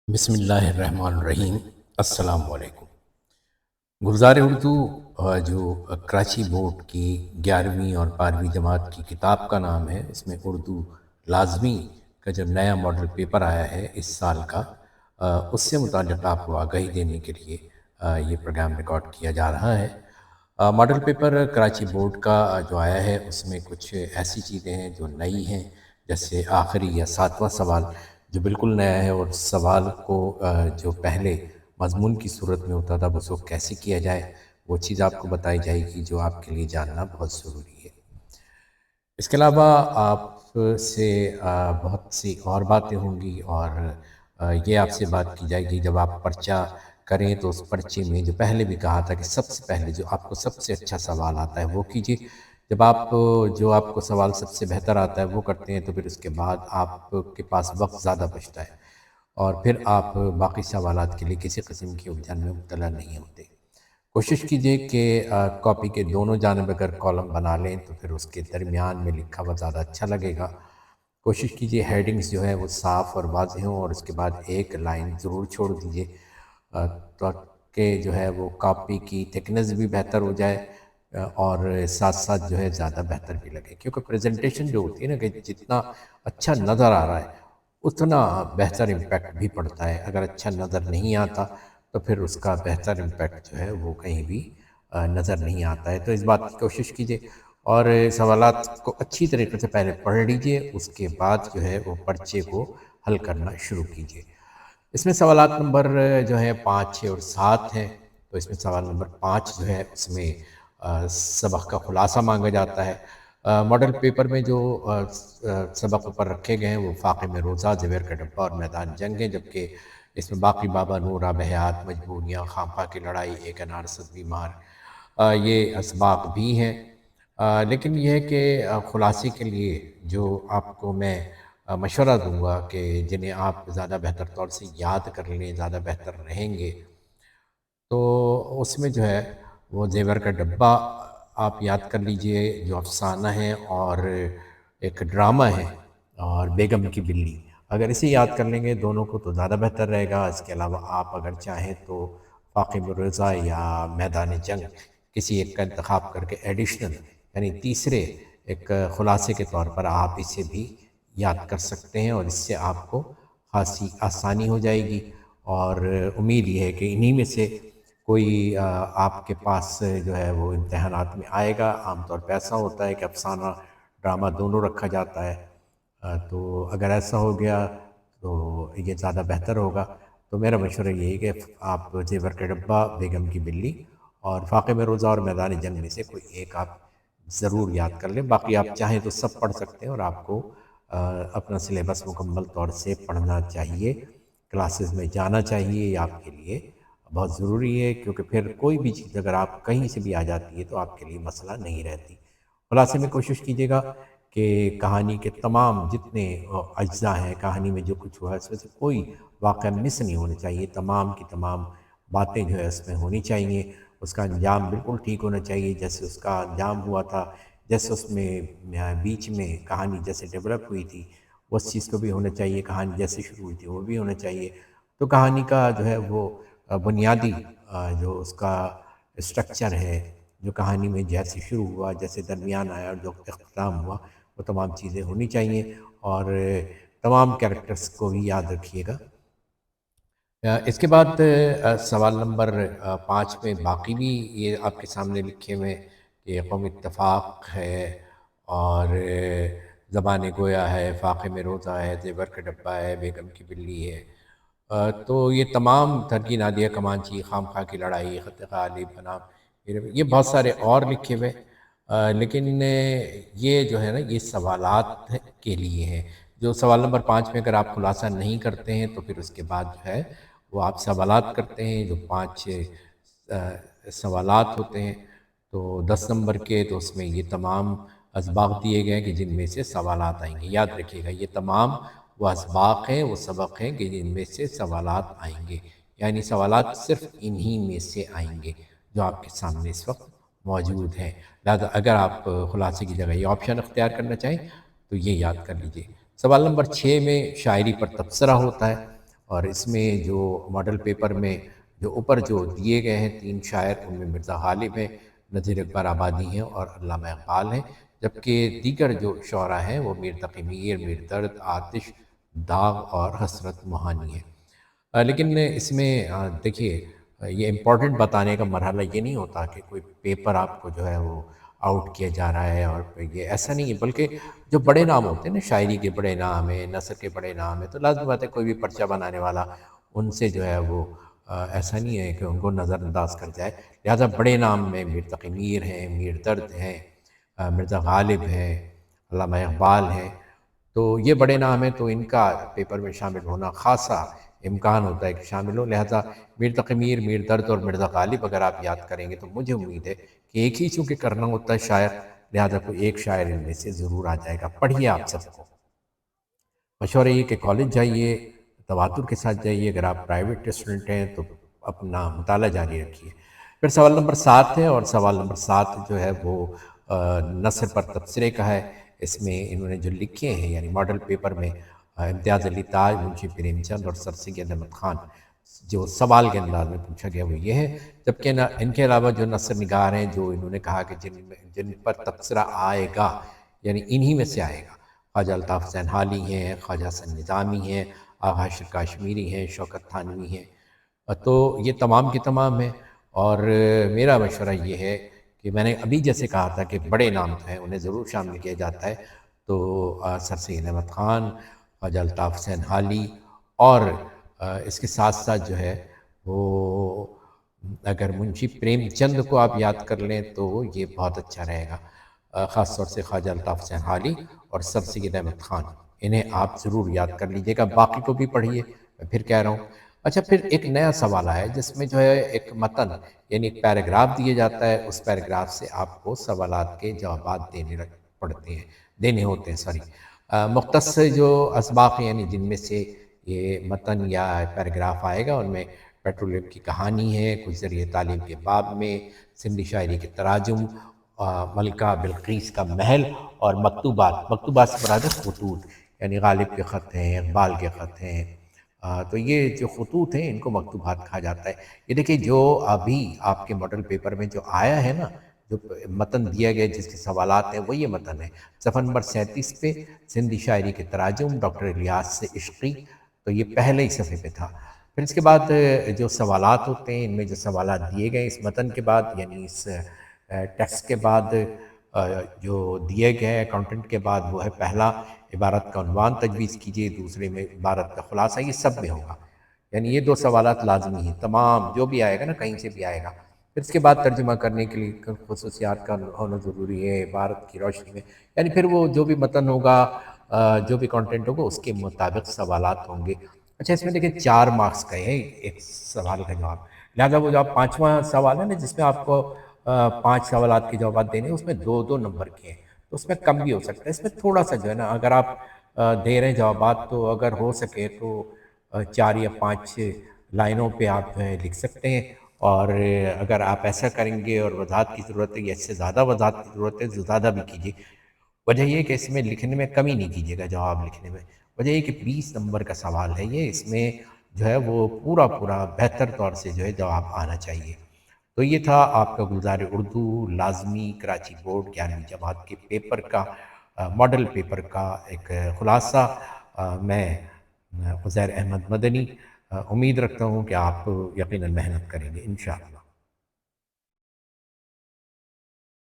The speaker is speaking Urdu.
بسم اللہ الرحمن الرحیم۔ السلام علیکم۔ گلزار اردو جو کراچی بورڈ کی 11ویں اور 12ویں جماعت کی کتاب کا نام ہے، اس میں اردو لازمی کا جو نیا ماڈل پیپر آیا ہے اس سال کا، اس سے متعلق آپ کو آگاہی دینے کے لیے یہ پروگرام ریکارڈ کیا جا رہا ہے۔ ماڈل پیپر کراچی بورڈ کا جو آیا ہے اس میں کچھ ایسی چیزیں ہیں جو نئی ہیں، جیسے آخری یا 7واں سوال جو بالکل نیا ہے، اور سوال کو جو پہلے مضمون کی صورت میں ہوتا تھا اس کو کیسے کیا جائے وہ چیز آپ کو بتائی جائے گی، جو آپ کے لیے جاننا بہت ضروری ہے۔ اس کے علاوہ آپ سے بہت سی اور باتیں ہوں گی، اور یہ آپ سے بات کی جائے گی جب آپ پرچہ کریں تو اس پرچے میں جو پہلے بھی کہا تھا کہ سب سے پہلے جو آپ کو سب سے اچھا سوال آتا ہے وہ کیجیے۔ جب آپ جو آپ کو سوال سب سے بہتر آتا ہے وہ کرتے ہیں تو پھر اس کے بعد آپ کے پاس وقت زیادہ بچتا ہے، اور پھر آپ باقی سوالات کے لیے کسی قسم کی الجھن میں مبتلا نہیں ہوتے۔ کوشش کیجئے کہ کاپی کے دونوں جانب اگر کالم بنا لیں تو پھر اس کے درمیان میں لکھا ہوا زیادہ اچھا لگے گا۔ کوشش کیجئے ہیڈنگز جو ہے وہ صاف اور واضح ہوں، اور اس کے بعد ایک لائن ضرور چھوڑ دیجئے تاکہ جو ہے وہ کاپی کی تھکنس بھی بہتر ہو جائے، اور ساتھ ساتھ جو ہے زیادہ بہتر بھی لگے، کیونکہ پریزنٹیشن جو ہوتی ہے نا، کہ جتنا اچھا نظر آ رہا ہے اتنا بہتر امپیکٹ بھی پڑتا ہے۔ اگر اچھا نظر نہیں آتا تو پھر اس کا بہتر امپیکٹ جو ہے وہ کہیں بھی نظر نہیں آتا ہے۔ تو اس بات کی کوشش کیجئے، اور سوالات کو اچھی طریقے سے پہلے پڑھ لیجئے، اس کے بعد جو ہے وہ پرچے کو حل کرنا شروع کیجئے۔ اس میں سوالات نمبر جو ہے 5، 6 اور 7 ہیں۔ تو اس میں سوال نمبر 5 جو ہے اس میں سبق کا خلاصہ مانگا جاتا ہے۔ ماڈل پیپر میں جو سبق اوپر رکھے گئے ہیں وہ فاقے میں روزہ، زبیر کا ڈبہ اور میدان جنگ ہیں، جبکہ اس میں باقی بابا نور، آب حیات، مجبوریاں، خانقاہ کی لڑائی، ایک انار سد بیمار، یہ اسباق بھی ہیں۔ لیکن یہ ہے کہ خلاصے کے لیے جو آپ کو میں مشورہ دوں گا کہ جنہیں آپ زیادہ بہتر طور سے یاد کر لیں، زیادہ بہتر رہیں گے، تو اس میں جو ہے وہ زیور کا ڈبہ آپ یاد کر لیجئے جو افسانہ ہے اور ایک ڈرامہ ہے، اور بیگم کی بلی، اگر اسے یاد کر لیں گے دونوں کو تو زیادہ بہتر رہے گا۔ اس کے علاوہ آپ اگر چاہیں تو فاقے میں روزہ یا میدان جنگ کسی ایک کا انتخاب کر کے ایڈیشنل یعنی تیسرے ایک خلاصے کے طور پر آپ اسے بھی یاد کر سکتے ہیں، اور اس سے آپ کو خاصی آسانی ہو جائے گی۔ اور امید یہ ہے کہ انہی میں سے کوئی آپ کے پاس جو ہے وہ امتحانات میں آئے گا۔ عام طور پہ ایسا ہوتا ہے کہ افسانہ ڈرامہ دونوں رکھا جاتا ہے، تو اگر ایسا ہو گیا تو یہ زیادہ بہتر ہوگا۔ تو میرا مشورہ یہ ہے کہ آپ زیور کا ڈبہ، بیگم کی بلی اور فاقے میں روزہ اور میدان جنگ میں سے کوئی ایک آپ ضرور یاد کر لیں۔ باقی آپ چاہیں تو سب پڑھ سکتے ہیں، اور آپ کو اپنا سلیبس مکمل طور سے پڑھنا چاہیے، کلاسز میں جانا چاہیے، یہ آپ کے لیے بہت ضروری ہے، کیونکہ پھر کوئی بھی چیز اگر آپ کہیں سے بھی آ جاتی ہے تو آپ کے لیے مسئلہ نہیں رہتی۔ خلاصے میں کوشش کیجیے گا کہ کہانی کے تمام جتنے اجزاء ہیں، کہانی میں جو کچھ ہوا ہے اس میں سے کوئی واقعہ مس نہیں ہونا چاہیے، تمام کی تمام باتیں جو ہے اس میں ہونی چاہیے۔ اس کا انجام بالکل ٹھیک ہونا چاہیے جیسے اس کا انجام ہوا تھا، جیسے اس میں بیچ میں کہانی جیسے ڈیولپ ہوئی تھی اس چیز کو بھی ہونا چاہیے، کہانی جیسے شروع ہوئی تھی وہ بھی ہونا چاہیے۔ تو کہانی کا جو ہے وہ بنیادی جو اس کا اسٹرکچر ہے، جو کہانی میں جیسے شروع ہوا، جیسے درمیان آیا اور جو اختتام ہوا، وہ تمام چیزیں ہونی چاہیے، اور تمام کیریکٹرز کو بھی یاد رکھیے گا۔ اس کے بعد سوال نمبر 5 میں باقی بھی یہ آپ کے سامنے لکھے ہوئے ہیں کہ قوم اتفاق ہے، اور زبان گویا ہے، فاقے میں روزہ ہے، زیور کا ڈبہ ہے، بیگم کی بلی ہے۔ تو یہ تمام ترکی نادیہ کمانچی، خام خواہ کی لڑائی، خط غالب، بنام، یہ بہت سارے اور لکھے ہوئے، لیکن یہ جو ہے نا یہ سوالات کے لیے ہیں۔ جو سوال نمبر 5 میں اگر آپ خلاصہ نہیں کرتے ہیں تو پھر اس کے بعد جو ہے وہ آپ سوالات کرتے ہیں، جو 5 سوالات ہوتے ہیں، تو 10 نمبر کے، تو اس میں یہ تمام اسباق دیے گئے ہیں کہ جن میں سے سوالات آئیں گے۔ یاد رکھیے گا یہ تمام وہ اسباق ہیں، وہ سبق ہیں کہ جن میں سے سوالات آئیں گے، یعنی سوالات صرف انہی میں سے آئیں گے جو آپ کے سامنے اس وقت موجود ہیں۔ لہذا اگر آپ خلاصے کی جگہ یہ آپشن اختیار کرنا چاہیں تو یہ یاد کر لیجئے۔ سوال نمبر 6 میں شاعری پر تبصرہ ہوتا ہے، اور اس میں جو ماڈل پیپر میں جو اوپر جو دیے گئے ہیں 3 شاعر، ان میں مرزا غالب ہیں، نذیر اکبر آبادی ہیں اور علامہ اقبال ہیں، جبکہ دیگر جو شعراء ہیں وہ میر تقی میر، میر درد، آتش، داغ اور حسرت موہانی ہیں۔ لیکن اس میں دیکھیے، یہ امپورٹنٹ بتانے کا مرحلہ یہ نہیں ہوتا کہ کوئی پیپر آپ کو جو ہے وہ آؤٹ کیا جا رہا ہے، اور یہ ایسا نہیں ہے، بلکہ جو بڑے نام ہوتے ہیں نا، شاعری کے بڑے نام ہیں، نثر کے بڑے نام ہیں، تو لازم بات ہے کوئی بھی پرچہ بنانے والا ان سے جو ہے وہ ایسا نہیں ہے کہ ان کو نظر انداز کر جائے۔ لہٰذا بڑے نام میں میر تقی میر ہیں، میر درد ہیں، مرزا غالب ہیں، علامہ اقبال ہیں، تو یہ بڑے نام ہیں، تو ان کا پیپر میں شامل ہونا خاصا امکان ہوتا ہے کہ شامل ہو۔ لہٰذا میر تقی میر، میر درد اور مرزا غالب اگر آپ یاد کریں گے تو مجھے امید ہے کہ ایک ہی چونکہ کرنا ہوتا ہے شاعر، لہٰذا کوئی ایک شاعر ان میں سے ضرور آ جائے گا۔ پڑھیے آپ سب کو، مشورہ یہ کہ کالج جائیے، تواتر کے ساتھ جائیے، اگر آپ پرائیویٹ اسٹوڈنٹ ہیں تو اپنا مطالعہ جاری رکھیے۔ پھر سوال نمبر 7 ہے، اور سوال نمبر 7 جو ہے وہ نثر پر تبصرے کا ہے۔ اس میں انہوں نے جو لکھے ہیں، یعنی ماڈل پیپر میں امتیاز علی تاج، منشی پریم چند اور سر سید احمد خان، جو سوال کے انداز میں پوچھا گیا وہ یہ ہے، جبکہ ان کے علاوہ جو نثر نگار ہیں، جو انہوں نے کہا کہ جن پر تبصرہ آئے گا، یعنی انہی میں سے آئے گا، خواجہ الطاف حسین حالی ہیں، خواجہ حسن نظامی ہیں، آغا اشرف کاشمیری ہیں، شوکت تھانوی ہیں، تو یہ تمام کے تمام ہیں۔ اور میرا مشورہ یہ ہے کہ میں نے ابھی جیسے کہا تھا کہ بڑے نام جو ہیں انہیں ضرور شامل کیا جاتا ہے، تو سر سید احمد خان، خواجہ الطاف حسین حالی، اور اس کے ساتھ ساتھ جو ہے وہ اگر منشی پریم چند کو آپ یاد کر لیں تو یہ بہت اچھا رہے گا، خاص طور سے خواجہ الطاف حسین حالی اور سر سید احمد خان، انہیں آپ ضرور یاد کر لیجئے گا۔ باقی کو بھی پڑھیے، میں پھر کہہ رہا ہوں۔ اچھا، پھر ایک نیا سوال آیا جس میں جو ہے ایک متن، یعنی ایک پیراگراف دیا جاتا ہے، اس پیراگراف سے آپ کو سوالات کے جوابات دینے ہوتے ہیں سوری، مختص جو اسباق ہیں، یعنی جن میں سے یہ متن یا پیراگراف آئے گا، ان میں پیٹرولیم کی کہانی ہے، کچھ ذریعہ تعلیم کے باب میں، سندھی شاعری کے تراجم، ملکہ بلقیس کا محل، اور مکتوبات۔ مکتوبات سے مراد ہے خطوط، یعنی غالب کے خط ہیں، اقبال کے خط ہیں، تو یہ جو خطوط ہیں ان کو مکتوبات کہا جاتا ہے۔ یہ دیکھیں، جو ابھی آپ کے ماڈل پیپر میں جو آیا ہے نا، جو متن دیا گیا جس کے سوالات ہیں، وہ یہ متن ہے صفحہ نمبر 37 پہ، سندھی شاعری کے تراجم ڈاکٹر الیاس سے عشقی، تو یہ پہلے ہی صفحے پہ تھا۔ پھر اس کے بعد جو سوالات ہوتے ہیں، ان میں جو سوالات دیے گئے اس متن کے بعد، یعنی اس ٹیکسٹ کے بعد جو دیے گئے ہیں کانٹینٹ کے بعد، وہ ہے پہلا، عبارت کا عنوان تجویز کیجئے، دوسرے میں عبارت کا خلاصہ، یہ سب میں ہوگا، یعنی یہ 2 سوالات لازمی ہیں، تمام جو بھی آئے گا نا، کہیں سے بھی آئے گا۔ پھر اس کے بعد ترجمہ کرنے کے لیے خصوصیات کا ہونا ضروری ہے عبارت کی روشنی میں، یعنی پھر وہ جو بھی متن ہوگا، جو بھی کانٹینٹ ہوگا، اس کے مطابق سوالات ہوں گے۔ اچھا، اس میں دیکھیں 4 مارکس کا ہے ایک سوال کا جواب، لہٰذا وہ جو آپ 5واں سوال ہے نا، جس میں آپ کو 5 سوالات کے جوابات دینے ہیں، اس میں 2 نمبر کے ہیں، تو اس میں کم بھی ہو سکتا ہے۔ اس میں تھوڑا سا جو ہے نا، اگر آپ دے رہے ہیں جوابات، تو اگر ہو سکے تو 4 یا 5 لائنوں پہ آپ لکھ سکتے ہیں، اور اگر آپ ایسا کریں گے اور وضاحت کی ضرورت ہے یا اس سے زیادہ وضاحت کی ضرورت ہے تو زیادہ بھی کیجیے۔ وجہ یہ کہ اس میں لکھنے میں کمی نہیں کیجیے گا، جواب لکھنے میں۔ وجہ یہ کہ 20 نمبر کا سوال ہے یہ، اس میں جو ہے وہ پورا بہتر طور سے جو ہے جواب آنا چاہیے۔ تو یہ تھا آپ کا گلزار اردو لازمی کراچی بورڈ 11ویں جماعت کے پیپر کا، ماڈل پیپر کا ایک خلاصہ۔ میں عزیر احمد مدنی امید رکھتا ہوں کہ آپ یقیناً محنت کریں گے انشاءاللہ۔